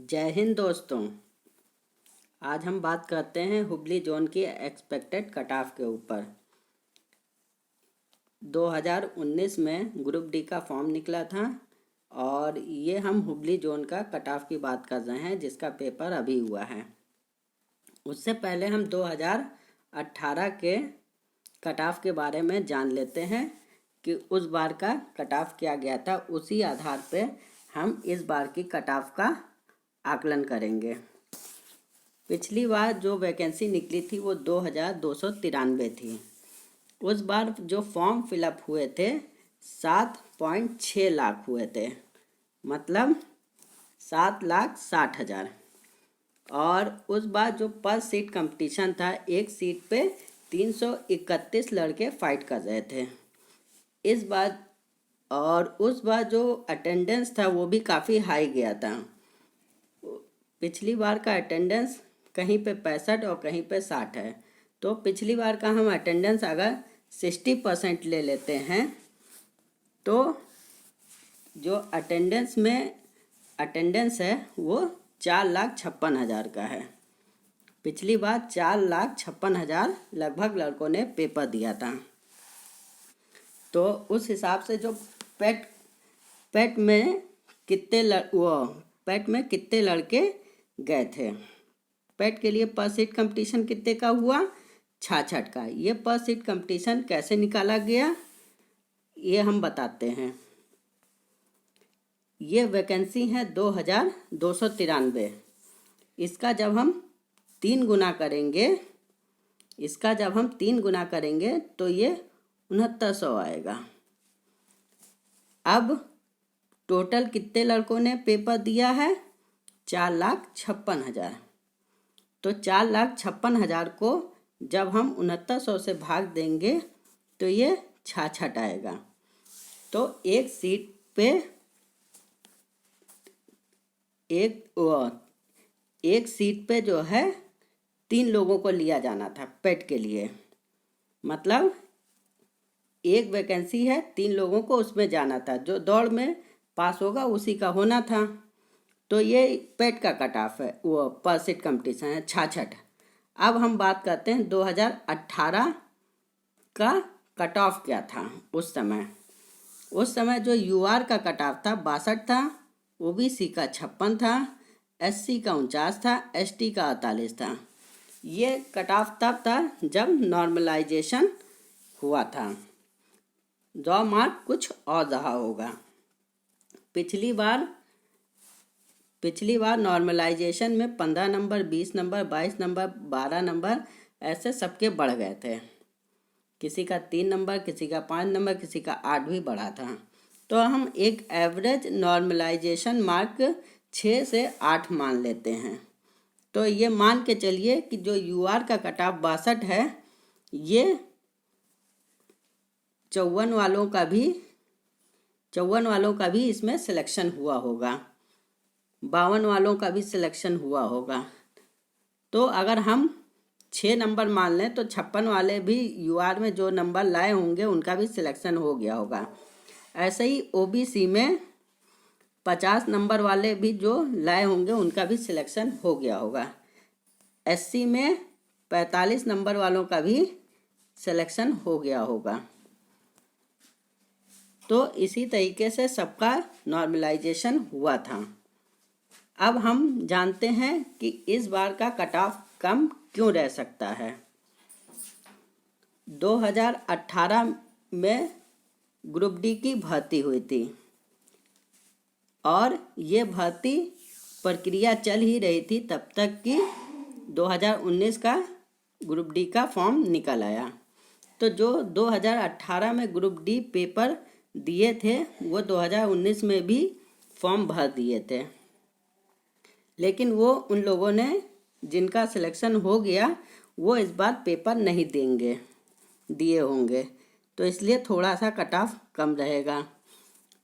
जय हिंद दोस्तों। आज हम बात करते हैं हुबली जोन की एक्सपेक्टेड कट ऑफ के ऊपर। 2019 में ग्रुप डी का फॉर्म निकला था और ये हम हुबली जोन का कट ऑफ की बात कर रहे हैं जिसका पेपर अभी हुआ है। उससे पहले हम 2018 के कट ऑफ के बारे में जान लेते हैं कि उस बार का कट ऑफ क्या गया था। उसी आधार पे हम इस बार की कट ऑफ का आकलन करेंगे। पिछली बार जो वैकेंसी निकली थी वो 2293 थी। उस बार जो फॉर्म फिलअप हुए थे 7.6 लाख हुए थे, मतलब 7,60,000। और उस बार जो पर सीट कंपटीशन था, एक सीट पे 331 लड़के फाइट कर रहे थे इस बार। और उस बार जो अटेंडेंस था वो भी काफ़ी हाई गया था। पिछली बार का अटेंडेंस कहीं पे 65 और कहीं पे 60 है। तो पिछली बार का हम अटेंडेंस अगर 60% ले लेते हैं तो जो अटेंडेंस है वो 4,56,000 का है। पिछली बार 4,56,000 लगभग लड़कों ने पेपर दिया था। तो उस हिसाब से जो पेट में कितने लड़के गए थे। पेट के लिए पर सीट कंपटीशन कितने का हुआ? 66 का। ये पर सीट कंपटीशन कैसे निकाला गया ये हम बताते हैं। ये वैकेंसी है 2,293। इसका जब हम 3 गुना करेंगे तो ये 6900 आएगा। अब टोटल कितने लड़कों ने पेपर दिया है? 4,56,000। तो 4,56,000 को जब हम 6900 से भाग देंगे तो ये 66 आएगा। तो एक सीट पे जो है 3 लोगों को लिया जाना था पेट के लिए। मतलब एक वैकेंसी है, 3 लोगों को उसमें जाना था। जो दौड़ में पास होगा उसी का होना था। तो ये पेट का कट ऑफ है, वो पर सीट कंपटीशन है 66। अब हम बात करते हैं 2018 का कट ऑफ क्या था। उस समय जो यूआर का कट ऑफ था 62 था, ओबीसी का 56 था, एससी का 49 था, एसटी का 48 था। ये कट ऑफ तब था जब नॉर्मलाइजेशन हुआ था। 2 मार्क कुछ और रहा होगा। पिछली बार नॉर्मलाइजेशन में 15 नंबर, 20 नंबर, 22 नंबर, 12 नंबर ऐसे सबके बढ़ गए थे। किसी का 3 नंबर, किसी का 5 नंबर, किसी का 8 भी बढ़ा था। तो हम एक एवरेज नॉर्मलाइजेशन मार्क 6 से 8 मान लेते हैं। तो ये मान के चलिए कि जो यूआर का कट ऑफ 62 है, ये 54 वालों का भी इसमें सिलेक्शन हुआ होगा, 52 वालों का भी सिलेक्शन हुआ होगा। तो अगर हम 6 नंबर मान लें तो 56 वाले भी यूआर में जो नंबर लाए होंगे उनका भी सिलेक्शन हो गया होगा। ऐसे ही ओबीसी में 50 नंबर वाले भी जो लाए होंगे उनका भी सिलेक्शन हो गया होगा। एससी में 45 नंबर वालों का भी सिलेक्शन हो गया होगा। तो इसी तरीके से सबका नॉर्मलाइजेशन हुआ था। अब हम जानते हैं कि इस बार का कट ऑफ कम क्यों रह सकता है। 2018 में ग्रुप डी की भर्ती हुई थी और ये भर्ती प्रक्रिया चल ही रही थी तब तक कि 2019 का ग्रुप डी का फॉर्म निकल आया। तो जो 2018 में ग्रुप डी पेपर दिए थे वो 2019 में भी फॉर्म भर दिए थे, लेकिन वो उन लोगों ने जिनका सिलेक्शन हो गया वो इस बार पेपर नहीं दिए होंगे। तो इसलिए थोड़ा सा कट ऑफ कम रहेगा।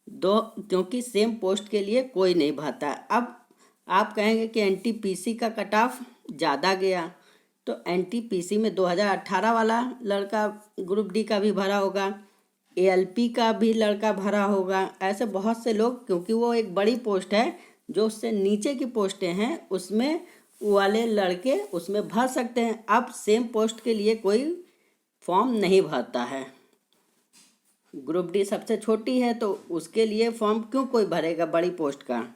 क्योंकि सेम पोस्ट के लिए कोई नहीं भरता। अब आप कहेंगे कि एनटीपीसी का कट ऑफ ज़्यादा गया, तो एनटीपीसी में 2018 वाला लड़का ग्रुप डी का भी भरा होगा, एएलपी का भी लड़का भरा होगा। ऐसे बहुत से लोग, क्योंकि वो एक बड़ी पोस्ट है जो उससे नीचे की पोस्टें हैं उसमें वाले लड़के उसमें भर सकते हैं। अब सेम पोस्ट के लिए कोई फॉर्म नहीं भरता है। ग्रुप डी सबसे छोटी है तो उसके लिए फॉर्म क्यों कोई भरेगा बड़ी पोस्ट का,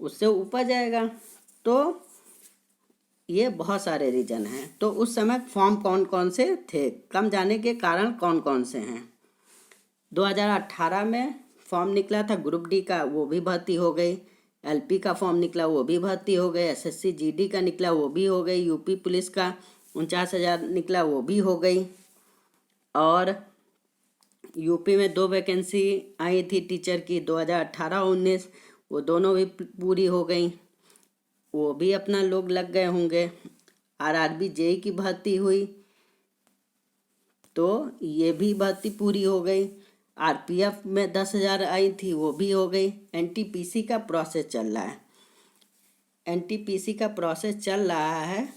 उससे ऊपर जाएगा। तो ये बहुत सारे रीजन हैं। तो उस समय फॉर्म कौन कौन से थे, कम जाने के कारण कौन कौन से हैं। 2018 में फॉर्म निकला था ग्रुप डी का, वो भी भर्ती हो गई। एलपी का फॉर्म निकला, वो भी भर्ती हो गए। एसएससी जीडी का निकला, वो भी हो गई। यूपी पुलिस का 49,000 निकला, वो भी हो गई। और यूपी में 2 वैकेंसी आई थी टीचर की 2018-19, वो दोनों भी पूरी हो गई, वो भी अपना लोग लग गए होंगे। आरआरबी जेई की भर्ती हुई तो ये भी भर्ती पूरी हो गई। आरपीएफ में 10,000 आई थी, वो भी हो गई। एनटीपीसी का प्रोसेस चल रहा है। एनटीपीसी का प्रोसेस चल रहा है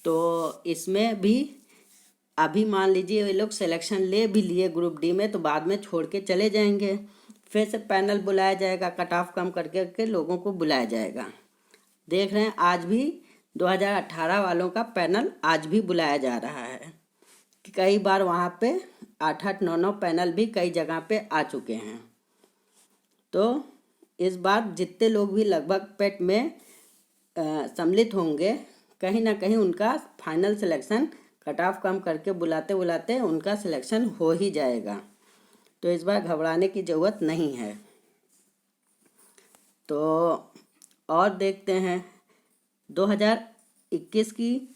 तो इसमें भी अभी मान लीजिए ये लोग सिलेक्शन ले भी लिए ग्रुप डी में तो बाद में छोड़ के चले जाएंगे। फिर से पैनल बुलाया जाएगा, कट ऑफ कम करके लोगों को बुलाया जाएगा। देख रहे हैं आज भी 2018 वालों का पैनल आज भी बुलाया जा रहा है कि कई बार वहाँ पे 8-8, 9-9 पैनल भी कई जगह पे आ चुके हैं। तो इस बार जितने लोग भी लगभग पेट में सम्मिलित होंगे कहीं ना कहीं उनका फाइनल सिलेक्शन कट ऑफ कम करके बुलाते बुलाते उनका सिलेक्शन हो ही जाएगा। तो इस बार घबराने की ज़रूरत नहीं है। तो और देखते हैं 2021 की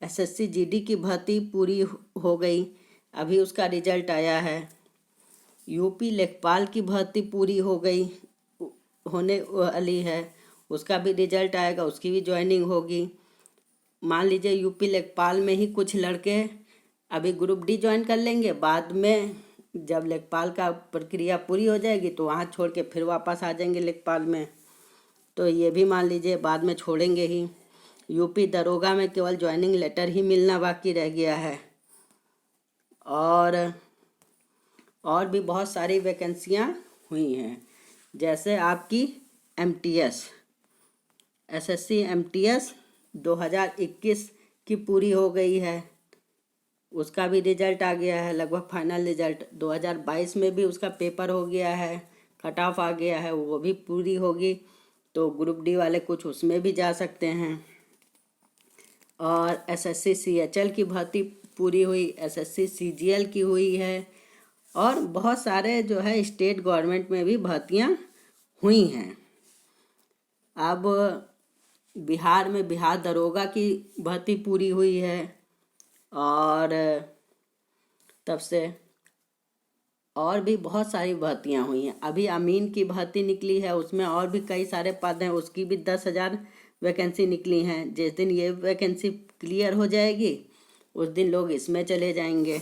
एसएससी जीडी की भर्ती पूरी हो गई, अभी उसका रिजल्ट आया है। यूपी लेखपाल की भर्ती पूरी हो गई, होने वाली है, उसका भी रिजल्ट आएगा, उसकी भी ज्वाइनिंग होगी। मान लीजिए यूपी लेखपाल में ही कुछ लड़के अभी ग्रुप डी ज्वाइन कर लेंगे, बाद में जब लेखपाल का प्रक्रिया पूरी हो जाएगी तो वहाँ छोड़ के फिर वापस आ जाएंगे लेखपाल में। तो ये भी मान लीजिए बाद में छोड़ेंगे ही। यूपी दरोगा में केवल ज्वाइनिंग लेटर ही मिलना बाकी रह गया है। और भी बहुत सारी वैकेंसियाँ हुई हैं, जैसे आपकी एमटीएस एसएससी एमटीएस 2021 की पूरी हो गई है, उसका भी रिजल्ट आ गया है, लगभग फाइनल रिजल्ट। 2022 में भी उसका पेपर हो गया है, कट ऑफ आ गया है, वो भी पूरी होगी। तो ग्रुप डी वाले कुछ उसमें भी जा सकते हैं। और एसएससी सीएचएल की भर्ती पूरी हुई, एसएससी सीजीएल की हुई है, और बहुत सारे जो है स्टेट गवर्नमेंट में भी भर्तियां हुई हैं। अब बिहार में बिहार दरोगा की भर्ती पूरी हुई है, और तब से और भी बहुत सारी भर्तियां हुई हैं। अभी अमीन की भर्ती निकली है, उसमें और भी कई सारे पद हैं, उसकी भी 10,000 वैकेंसी निकली हैं। जिस दिन ये वैकेंसी क्लियर हो जाएगी उस दिन लोग इसमें चले जाएंगे।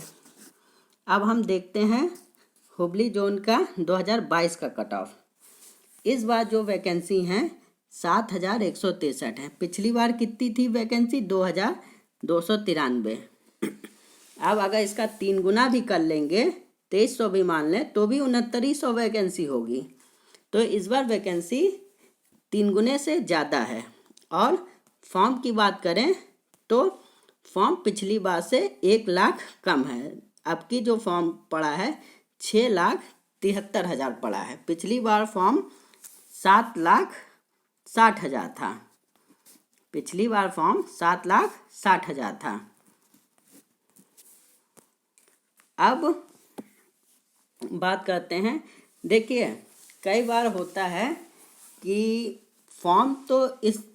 अब हम देखते हैं हुबली जोन का 2022 का कट ऑफ। इस बार जो वैकेंसी हैं 7,163 है। पिछली बार कितनी थी वैकेंसी? 2,293। अब अगर इसका 3 गुना भी कर लेंगे, 2300 भी मान लें, तो भी 6900 वैकेंसी होगी। तो इस बार वैकेंसी 3 गुने से ज़्यादा है। और फॉर्म की बात करें तो फॉर्म पिछली बार से 1 लाख कम है। अब की जो फॉर्म पड़ा है 6,73,000 पड़ा है। पिछली बार फॉर्म 7,60,000 था। पिछली बार फॉर्म 7,60,000 था। अब बात करते हैं, देखिए कई बार होता है कि फॉर्म तो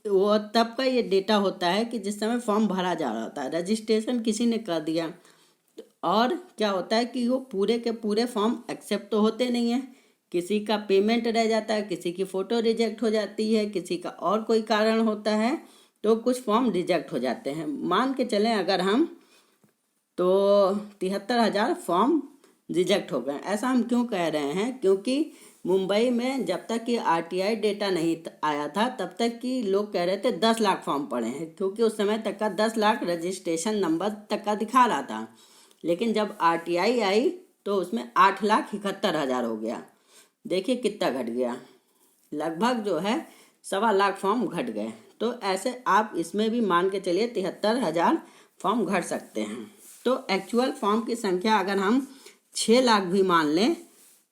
वो तब का ये डेटा होता है कि जिस समय फॉर्म भरा जा रहा होता है, रजिस्ट्रेशन किसी ने कर दिया, और क्या होता है कि वो पूरे के पूरे फॉर्म एक्सेप्ट तो होते नहीं हैं, किसी का पेमेंट रह जाता है, किसी की फ़ोटो रिजेक्ट हो जाती है, किसी का और कोई कारण होता है, तो कुछ फॉर्म रिजेक्ट हो जाते हैं। मान के चलें अगर हम तो 73,000 फॉर्म रिजेक्ट हो गए। ऐसा हम क्यों कह रहे हैं? क्योंकि मुंबई में जब तक कि आरटीआई डेटा नहीं आया था तब तक कि लोग कह रहे थे 10 लाख फॉर्म पड़े हैं, क्योंकि उस समय तक का 10 लाख रजिस्ट्रेशन नंबर तक का दिखा रहा था। लेकिन जब आरटीआई आई तो उसमें 8,71,000 हो गया। देखिए कितना घट गया। लगभग जो है 1.25 लाख फॉर्म घट गए। तो ऐसे आप इसमें भी मान के चलिए 73,000 फॉर्म घट सकते हैं। तो एक्चुअल फॉर्म की संख्या अगर हम 6 लाख भी मान लें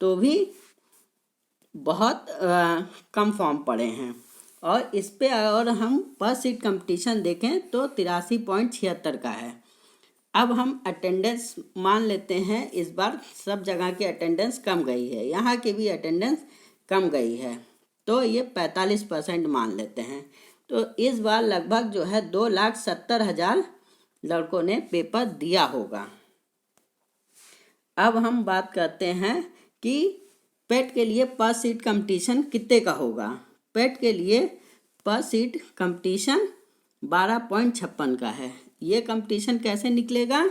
तो भी बहुत कम फॉर्म पड़े हैं। और इस पे और हम पर सीट कंपटीशन देखें तो 83.76 का है। अब हम अटेंडेंस मान लेते हैं, इस बार सब जगह की अटेंडेंस कम गई है, यहाँ की भी अटेंडेंस कम गई है, तो ये 45% मान लेते हैं। तो इस बार लगभग जो है 2,70,000 लड़कों ने पेपर दिया होगा। अब हम बात करते हैं कि पेट के लिए पर सीट कंपटीशन कितने का होगा। पेट के लिए पर सीट कंपटीशन 12.56 का है। ये कंपटीशन कैसे निकलेगा?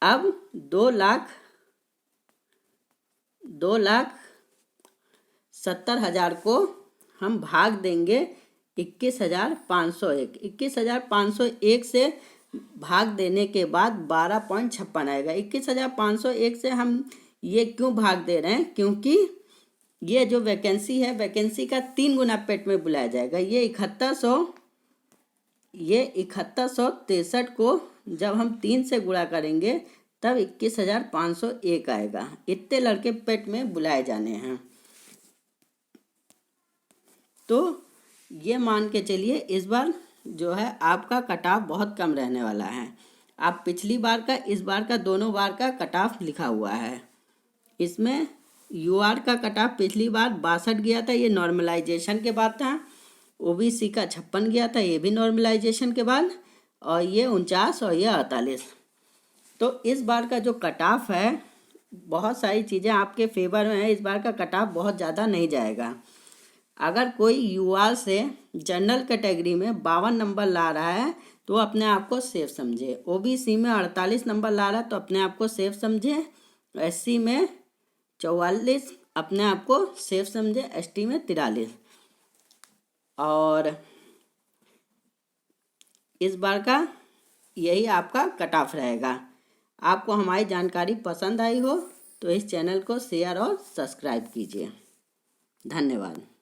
अब 2,70,000 को हम भाग देंगे 21,501। 21,501 से भाग देने के बाद 12.56 आएगा। 21,501 से हम ये क्यों भाग दे रहे हैं? क्योंकि ये जो वैकेंसी है, वैकेंसी का 3 गुना पेट में बुलाया जाएगा। ये 7163 को जब हम 3 से गुणा करेंगे तब 21,501 आएगा। इतने लड़के पेट में बुलाए जाने हैं। तो ये मान के चलिए इस बार जो है आपका कट ऑफ बहुत कम रहने वाला है। आप पिछली बार का, इस बार का, दोनों बार का कट ऑफ लिखा हुआ है। इसमें यूआर का कट ऑफ पिछली बार 62 गया था, ये नॉर्मलाइजेशन के बाद था। ओबीसी का 56 गया था, ये भी नॉर्मलाइजेशन के बाद। और ये 49 और ये 48। तो इस बार का जो कट ऑफ है, बहुत सारी चीज़ें आपके फेवर में है। इस बार का कट ऑफ बहुत ज़्यादा नहीं जाएगा। अगर कोई यूआर से जनरल कैटेगरी में 52 नंबर ला रहा है तो अपने आप को सेफ समझे। ओबीसी में 48 नंबर ला रहा है तो अपने आप को सेफ समझे। एससी में 44 अपने आप को सेफ समझे। एसटी में 43। और इस बार का यही आपका कट ऑफ रहेगा। आपको हमारी जानकारी पसंद आई हो तो इस चैनल को शेयर और सब्सक्राइब कीजिए। धन्यवाद।